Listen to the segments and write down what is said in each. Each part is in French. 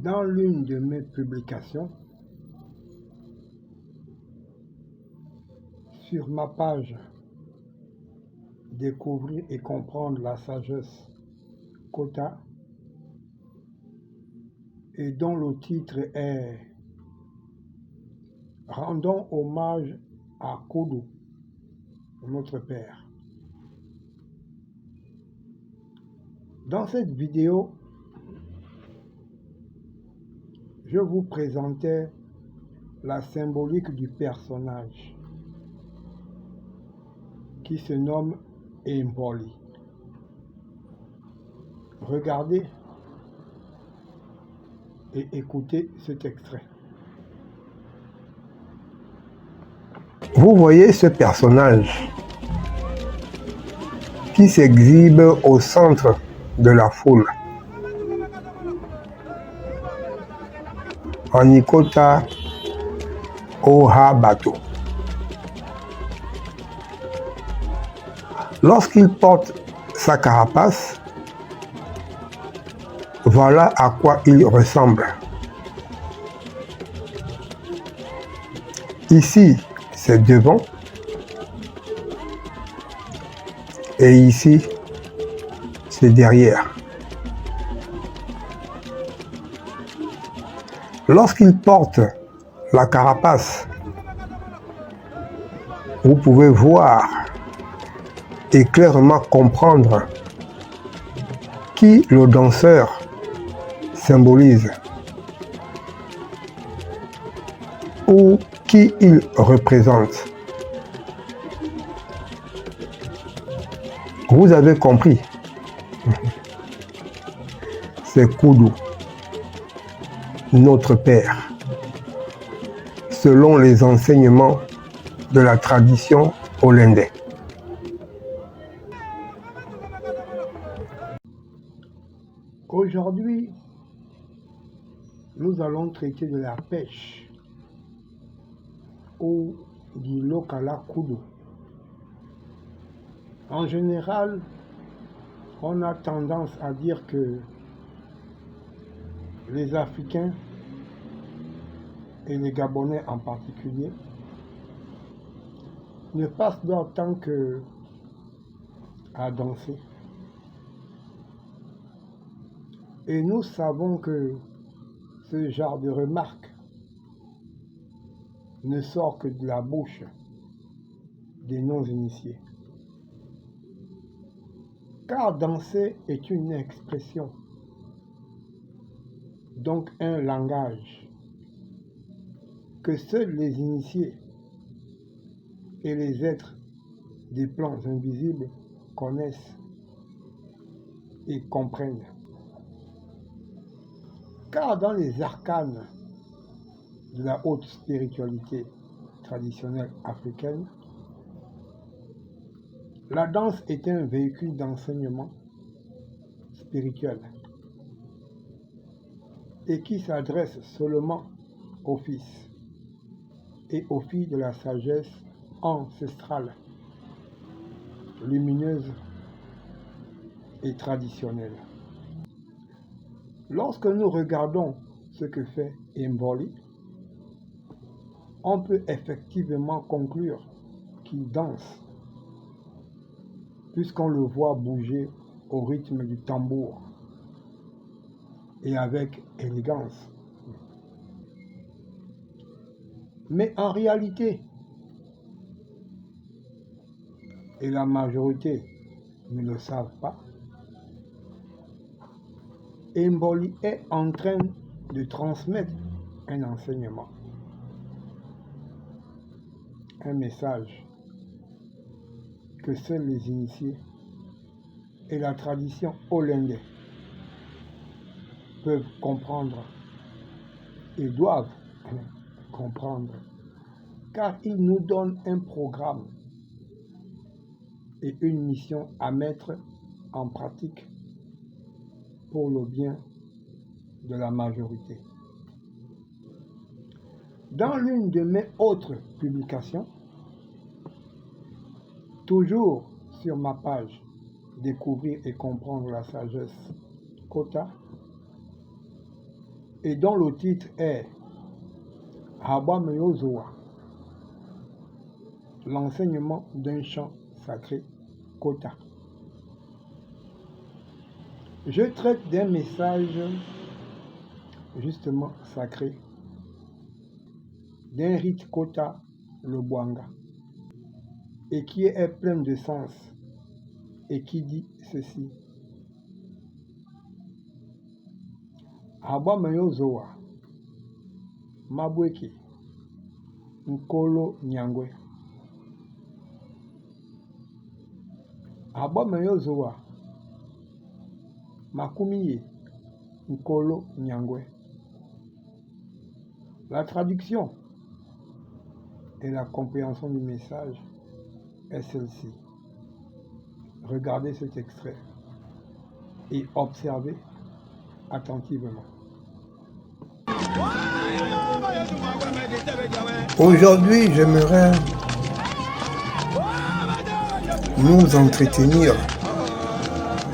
Dans l'une de mes publications, sur ma page Découvrir et comprendre la sagesse Kota, et dont le titre est Rendons hommage à Kudu, notre Père. Dans cette vidéo, je vous présentais la symbolique du personnage qui se nomme Mboli. Regardez et écoutez cet extrait. Vous voyez ce personnage qui s'exhibe au centre de la foule. Anikota Oha Bato. Lorsqu'il porte sa carapace, voilà à quoi il ressemble. Ici, c'est devant. Et ici, c'est derrière. Lorsqu'il porte la carapace, vous pouvez voir et clairement comprendre qui le danseur symbolise ou qui il représente. Vous avez compris. C'est Kudu, notre Père, selon les enseignements de la tradition hollandaise. Aujourd'hui, nous allons traiter de la pêche ou du Lokala Kudu. En général, on a tendance à dire que les Africains, et les Gabonais en particulier, ne passent leur temps que à danser. Et nous savons que ce genre de remarques ne sort que de la bouche des non-initiés. Car danser est une expression, donc un langage que seuls les initiés et les êtres des plans invisibles connaissent et comprennent. Car dans les arcanes de la haute spiritualité traditionnelle africaine, la danse est un véhicule d'enseignement spirituel et qui s'adresse seulement aux fils et aux filles de la sagesse ancestrale, lumineuse et traditionnelle. Lorsque nous regardons ce que fait Mboli, on peut effectivement conclure qu'il danse, puisqu'on le voit bouger au rythme du tambour et avec élégance. Mais en réalité, et la majorité ne le savent pas, Mboli est en train de transmettre un enseignement, un message que seuls les initiés et la tradition hollandaise peuvent comprendre et doivent comprendre, car il nous donne un programme et une mission à mettre en pratique pour le bien de la majorité. Dans l'une de mes autres publications, toujours sur ma page Découvrir et comprendre la sagesse Kota, et dont le titre est Haba Meyozoa, l'enseignement d'un chant sacré Kota. Je traite d'un message justement sacré, d'un rite Kota, le Bwanga, et qui est plein de sens, et qui dit ceci. Haba Meyozoa, Mabweke, Nkolo Nyangwe. Haba Meyozoa, Makumiye, Nkolo Nyangwe. La traduction et la compréhension du message est celle-ci. Regardez cet extrait et observez attentivement. Aujourd'hui, j'aimerais nous entretenir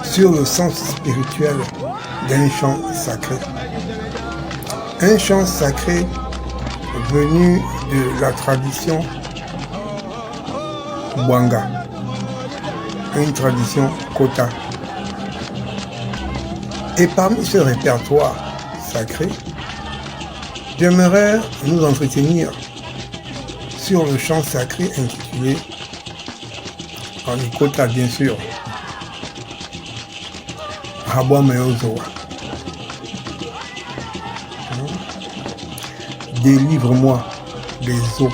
sur le sens spirituel d'un chant sacré. Un chant sacré venu de la tradition Bwanga, une tradition Kota. Et parmi ce répertoire sacré, j'aimerais nous entretenir sur le chant sacré intitulé, en Kota bien sûr, Haba Meyozoa. Délivre-moi des eaux.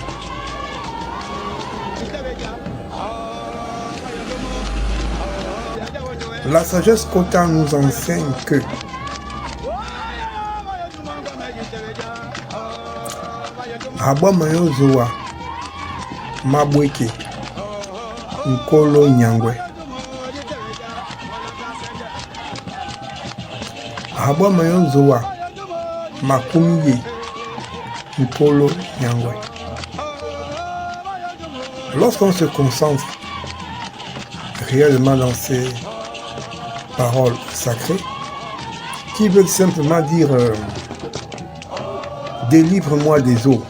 La sagesse Kota nous enseigne que Haba Meyozoa, Mabweke, Nkolo Nyangwe. Haba Meyozoa, Makumiye, Nkolo Nyangwe. Lorsqu'on se concentre réellement dans ces paroles sacrées, qui veulent simplement dire délivre-moi des eaux,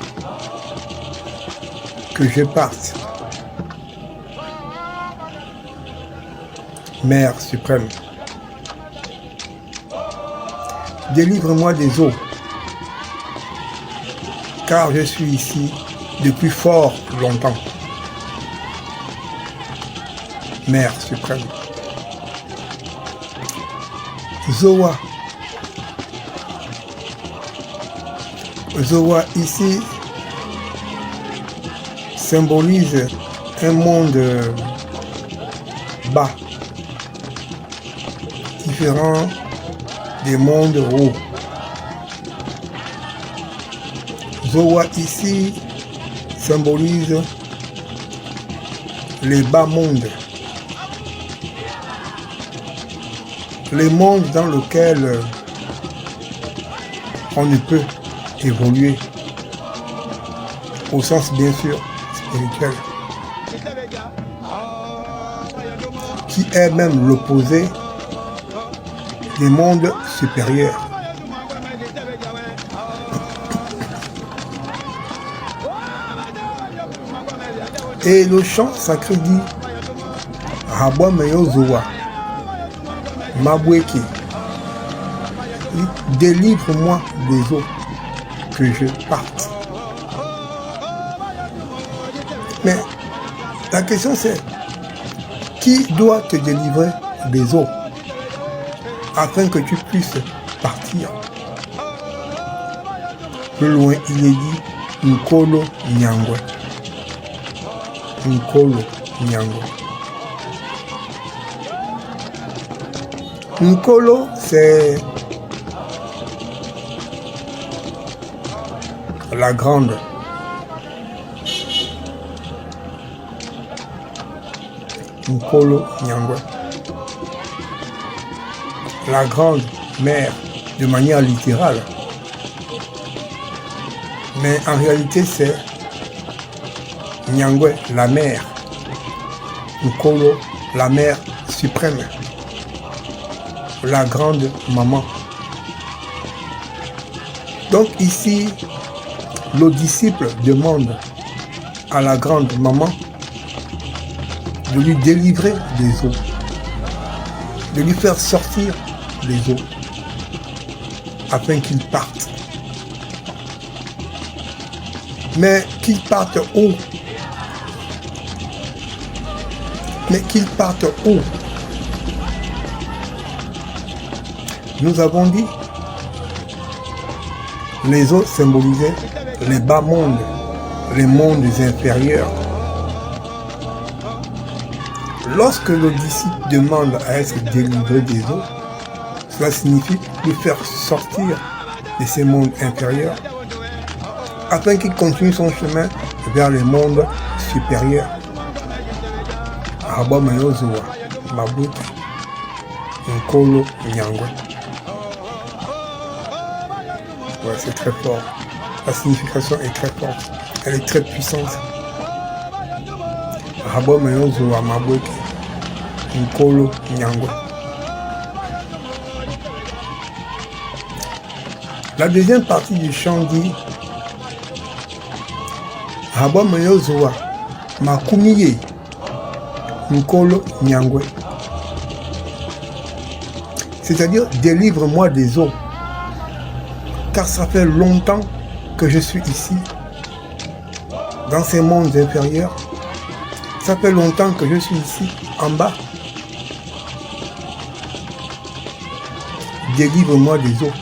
que je parte. Mère suprême, délivre-moi des eaux, car je suis ici depuis fort longtemps. Mère suprême. Zoa. Zoa ici symbolise un monde bas, différent des mondes hauts. Zoa ici symbolise les bas mondes, les mondes dans lesquels on ne peut évoluer, au sens bien sûr spirituel, qui est même l'opposé des mondes supérieurs. Et le chant sacré dit Haba Meyozoa, Mabweke, délivre-moi des eaux, que je parte. Mais la question c'est, qui doit te délivrer des eaux afin que tu puisses partir? Plus loin, il est dit Nkolo Nyangwe. Nkolo Nyangwe. Nkolo, c'est la grande. Nkolo Nyangwe. La grande mère, de manière littérale. Mais en réalité, c'est Nyangwe, la mère. Nkolo, la mère suprême. La grande maman. Donc ici, le disciple demande à la grande maman de lui délivrer des eaux, de lui faire sortir les eaux, afin qu'il parte. Mais qu'il parte où? Mais qu'il parte où? Nous avons dit, les eaux symbolisaient les bas mondes, les mondes inférieurs. Lorsque le disciple demande à être délivré des eaux, cela signifie lui faire sortir de ces mondes inférieurs afin qu'il continue son chemin vers les mondes supérieurs. Aba Mayozoa, Mabuti, Nkolo, Nyangwe. Ouais, c'est très fort. La signification est très forte. Elle est très puissante. Aba Mayozoa, Mabuti, Nkolo, Nyangwe. La deuxième partie du chant dit Aba Mayozoa, Makumiye, Nkolo Nyangwe. C'est-à-dire, délivre-moi des eaux. Car ça fait longtemps que je suis ici, dans ces mondes inférieurs. Ça fait longtemps que je suis ici, en bas. Délivre-moi des eaux.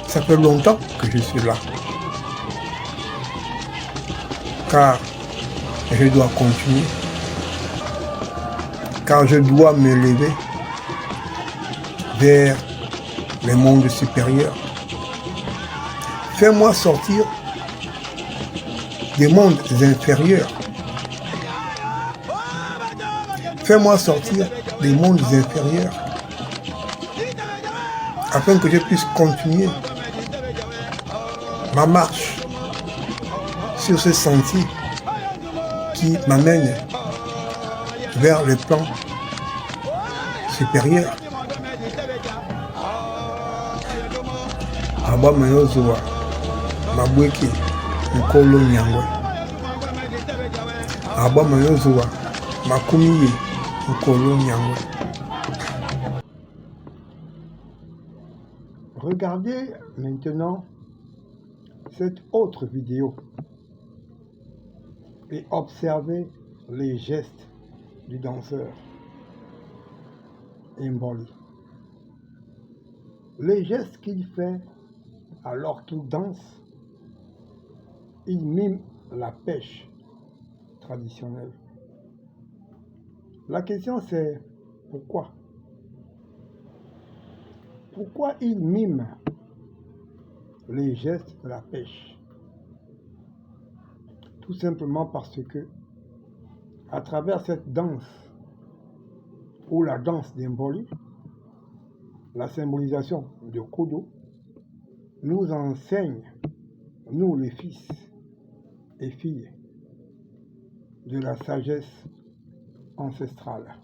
Ça fait longtemps que je suis là. Car je dois continuer. Car je dois me lever vers les mondes supérieurs. Fais-moi sortir des mondes inférieurs. Fais-moi sortir des mondes inférieurs afin que je puisse continuer ma marche sur ce sentier qui m'amène vers le plan supérieur. Aba Mayozoa, Mabweki, Nkolo Nyangwe. Aba Mayozoa, Makumiye, Nkolo Nyangwe. Regardez maintenant cette autre vidéo et observez les gestes du danseur Mboli. Les gestes qu'il fait alors qu'il danse, il mime la pêche traditionnelle. La question c'est pourquoi? Pourquoi il mime les gestes de la pêche? Tout simplement parce que, à travers cette danse, ou la danse d'Mboli, la symbolisation de Kodo, nous enseigne, nous les fils et filles, de la sagesse ancestrale.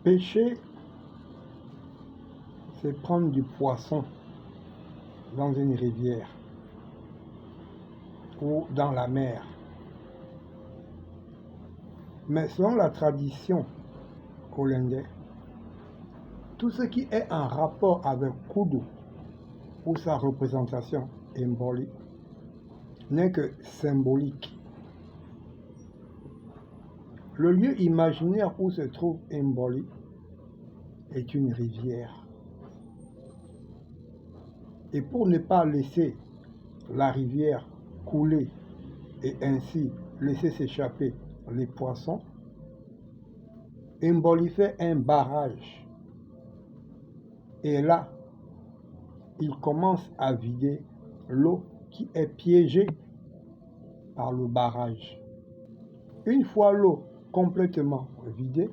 Pêcher, c'est prendre du poisson dans une rivière ou dans la mer. Mais selon la tradition hollandaise, tout ce qui est en rapport avec Kudu ou sa représentation symbolique n'est que symbolique. Le lieu imaginaire où se trouve Mboli est une rivière. Et pour ne pas laisser la rivière couler et ainsi laisser s'échapper les poissons, Mboli fait un barrage. Et là, il commence à vider l'eau qui est piégée par le barrage. Une fois l'eau complètement vidée,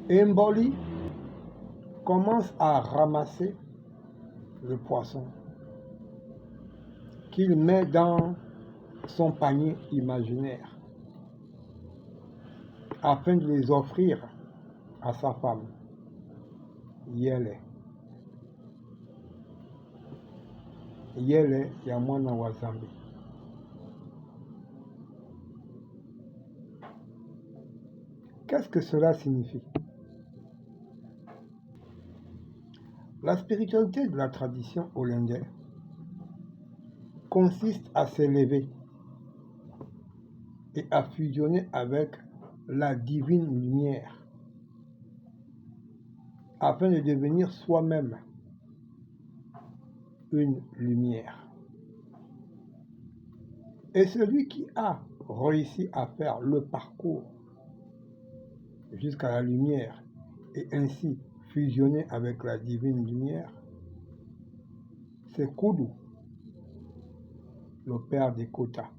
Mboli commence à ramasser le poisson qu'il met dans son panier imaginaire afin de les offrir à sa femme, Yele. Yele ya mwana wa Zambi. Qu'est-ce que cela signifie? La spiritualité de la tradition hollandaise consiste à s'élever et à fusionner avec la divine lumière afin de devenir soi-même une lumière. Et celui qui a réussi à faire le parcours jusqu'à la lumière et ainsi fusionner avec la divine lumière, c'est Kudu, le père des Kota,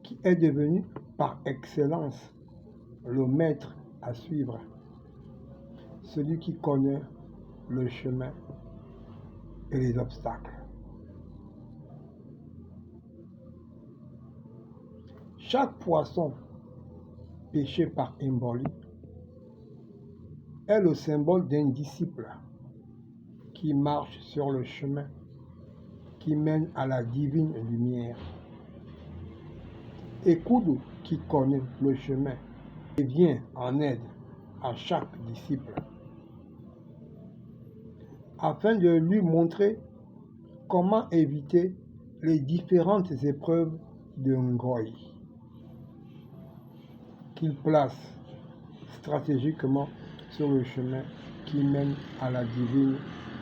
qui est devenu par excellence le maître à suivre, celui qui connaît le chemin et les obstacles. Chaque poisson pêché par Mboli est le symbole d'un disciple qui marche sur le chemin qui mène à la divine lumière. Et Kudu, qui connaît le chemin et vient en aide à chaque disciple afin de lui montrer comment éviter les différentes épreuves de Ngoï qu'il place stratégiquement sur le chemin qui mène à la divine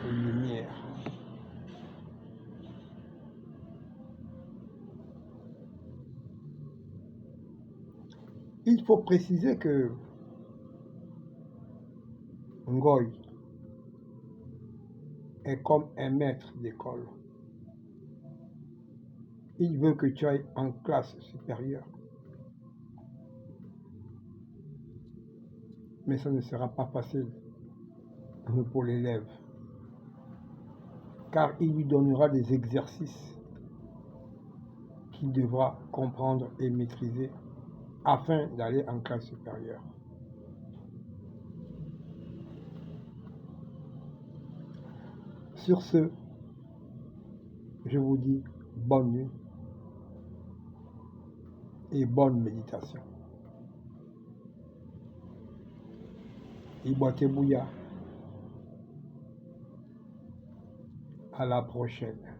lumière. Il faut préciser que Ngoï est comme un maître d'école. Il veut que tu ailles en classe supérieure. Mais ça ne sera pas facile pour l'élève, car il lui donnera des exercices qu'il devra comprendre et maîtriser afin d'aller en classe supérieure. Sur ce, je vous dis bonne nuit et bonne méditation. Ibote Bouya. À la prochaine.